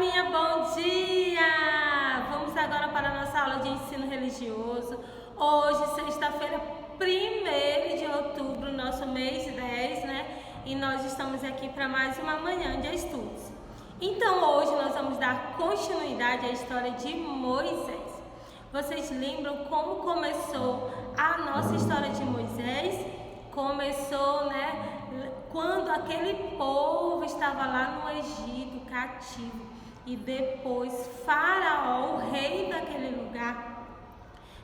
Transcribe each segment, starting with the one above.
turminha, bom dia! Vamos agora para a nossa aula de ensino religioso. Hoje, sexta-feira, 1º de outubro, nosso mês 10, né? E nós estamos aqui para mais uma manhã de estudos. Então, hoje nós vamos dar continuidade à história de Moisés. Vocês lembram como começou a nossa história de Moisés? Começou, né? Quando aquele povo estava lá no Egito, cativo, e depois Faraó, o rei daquele lugar,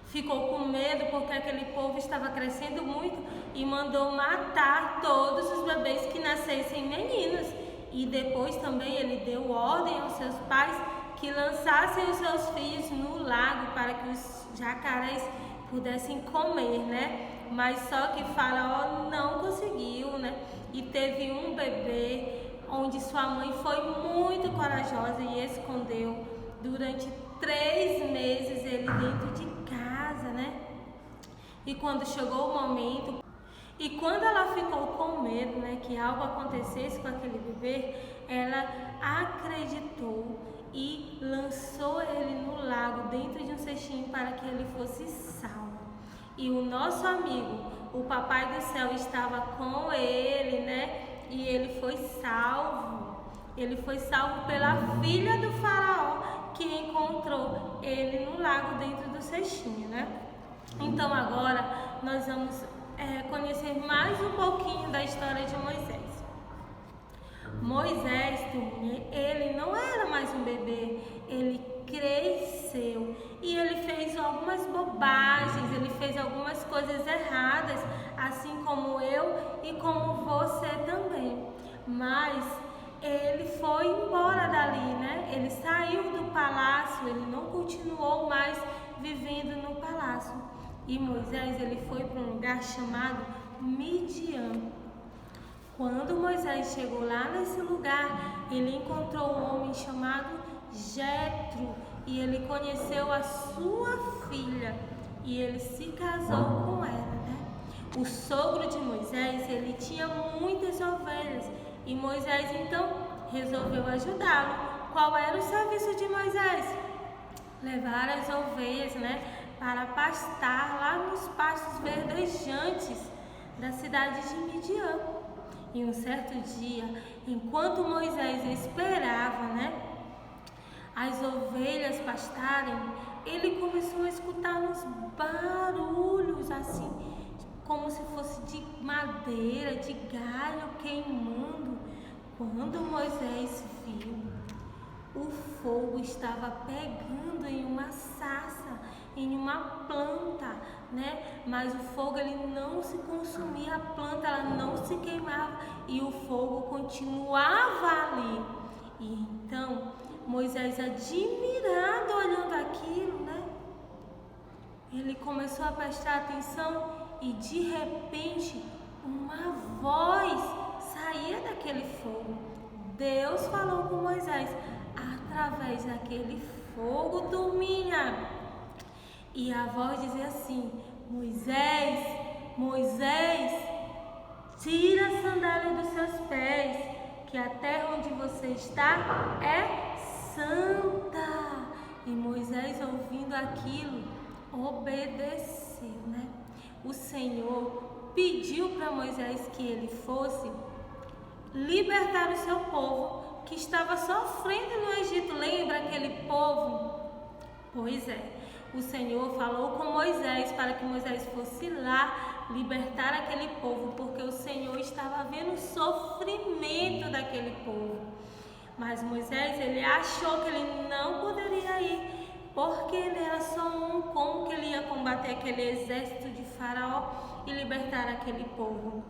ficou com medo porque aquele povo estava crescendo muito e mandou matar todos os bebês que nascessem meninos. E depois também ele deu ordem aos seus pais que lançassem os seus filhos no lago para que os jacarés pudessem comer, né? Mas só que Faraó não conseguiu, né? E teve um bebê onde sua mãe foi muito corajosa e escondeu durante 3 meses ele dentro de casa, né? E quando chegou o momento, e quando ela ficou com medo, né, que algo acontecesse com aquele bebê, ela acreditou e lançou ele no lago dentro de um cestinho para que ele fosse salvo. E o nosso amigo, o Papai do Céu, estava com ele, né? E ele foi salvo. Ele foi salvo pela filha do Faraó, que encontrou ele no lago dentro do cestinho, né? Então agora nós vamos conhecer mais um pouquinho da história de Moisés. Moisés, ele não era mais um bebê, ele cresceu e ele fez algumas bobagens, ele fez algumas coisas erradas, assim como eu e como você também. Mas ele foi embora dali, né? Ele saiu do palácio, ele não continuou mais vivendo no palácio. E Moisés, ele foi para um lugar chamado Midian. Quando Moisés chegou lá nesse lugar, ele encontrou um homem chamado Jetro e ele conheceu a sua filha e ele se casou com ela, né? O sogro de Moisés, ele tinha muitas ovelhas e Moisés então resolveu ajudá-lo. Qual era o serviço de Moisés? Levar as ovelhas, né, para pastar lá nos pastos verdejantes da cidade de Midian. E um certo dia, enquanto Moisés esperava, né, as ovelhas pastarem, ele começou a escutar uns barulhos assim, como se fosse de madeira, de galho queimando. Quando Moisés viu, o fogo estava pegando em uma sarça, em uma planta, né? Mas o fogo ele não se consumia, a planta ela não se queimava e o fogo continuava ali. E então Moisés, admirado olhando aquilo, né? Ele começou a prestar atenção e de repente uma voz saía daquele fogo. Deus falou com Moisés através daquele fogo, turminha. E a voz dizia assim: Moisés, Moisés, tira a sandália dos seus pés, que a terra onde você está é santa. E Moisés, ouvindo aquilo, obedeceu, né? O Senhor pediu para Moisés que ele fosse libertar o seu povo que estava sofrendo no Egito. Lembra aquele povo? Pois é, o Senhor falou com Moisés para que Moisés fosse lá libertar aquele povo, porque o Senhor estava vendo o sofrimento daquele povo. Mas Moisés, ele achou que ele não poderia ir, porque ele era só como que ele ia combater aquele exército de Faraó e libertar aquele povo.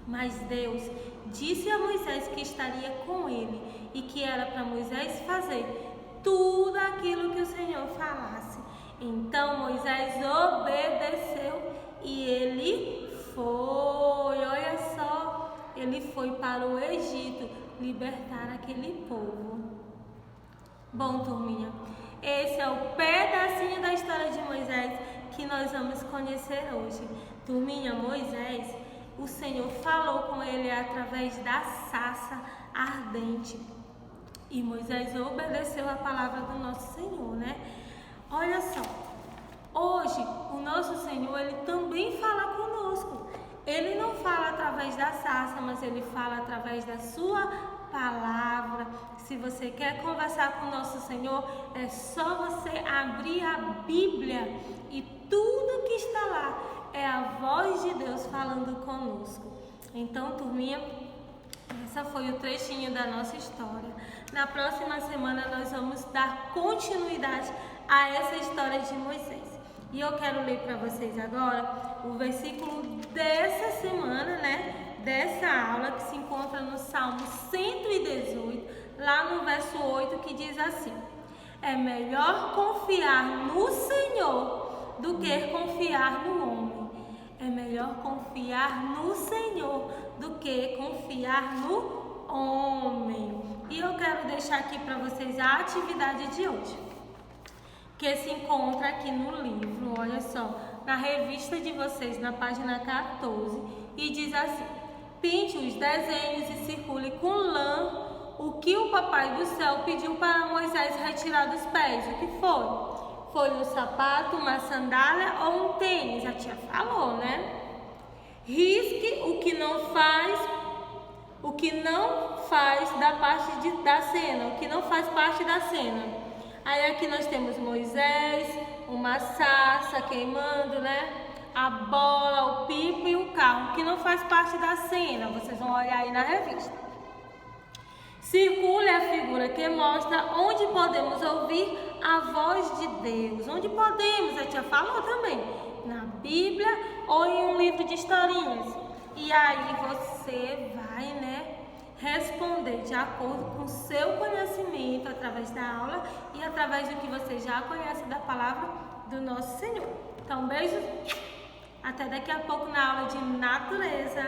Mas Deus disse a Moisés que estaria com ele e que era para Moisés fazer tudo aquilo que o Senhor falasse. Então Moisés obedeceu e ele foi, olha só, ele foi para o Egito libertar aquele povo. Bom, turminha, esse é o pedacinho da história de Moisés que nós vamos conhecer hoje. Turminha, Moisés, o Senhor falou com ele através da sarça ardente. E Moisés obedeceu a palavra do nosso Senhor, né? Olha só, hoje o nosso Senhor, ele também fala conosco. Ele não fala através da sarça, mas ele fala através da sua palavra. Se você quer conversar com o nosso Senhor, é só você abrir a Bíblia e tudo que está lá é a voz de Deus falando conosco. Então, turminha, essa foi o trechinho da nossa história. Na próxima semana nós vamos dar continuidade a essa história de Moisés. E eu quero ler para vocês agora o versículo dessa semana, né? Dessa aula, que se encontra no Salmo 118, lá no verso 8, que diz assim: é melhor confiar no Senhor do que confiar no homem. É melhor confiar no Senhor do que confiar no homem. E eu quero deixar aqui para vocês a atividade de hoje, que se encontra aqui no livro, olha só, na revista de vocês, na página 14, e diz assim: pinte os desenhos e circule com lã o que o Papai do Céu pediu para Moisés retirar dos pés. O que foi? Foi um sapato, uma sandália ou um tênis? A tia falou, né? Risque o que não faz da cena, o que não faz parte da cena. Aí aqui nós temos Moisés, uma sarça queimando, né? A bola, o pipo e o carro, que não faz parte da cena. Vocês vão olhar aí na revista. Circule a figura que mostra onde podemos ouvir a voz de Deus. Onde podemos, a tia falou também, na Bíblia ou em um livro de historinhas. E aí você vai, né, responder de acordo com o seu conhecimento através da aula e através do que você já conhece da palavra do nosso Senhor. Então, beijo, até daqui a pouco na aula de natureza.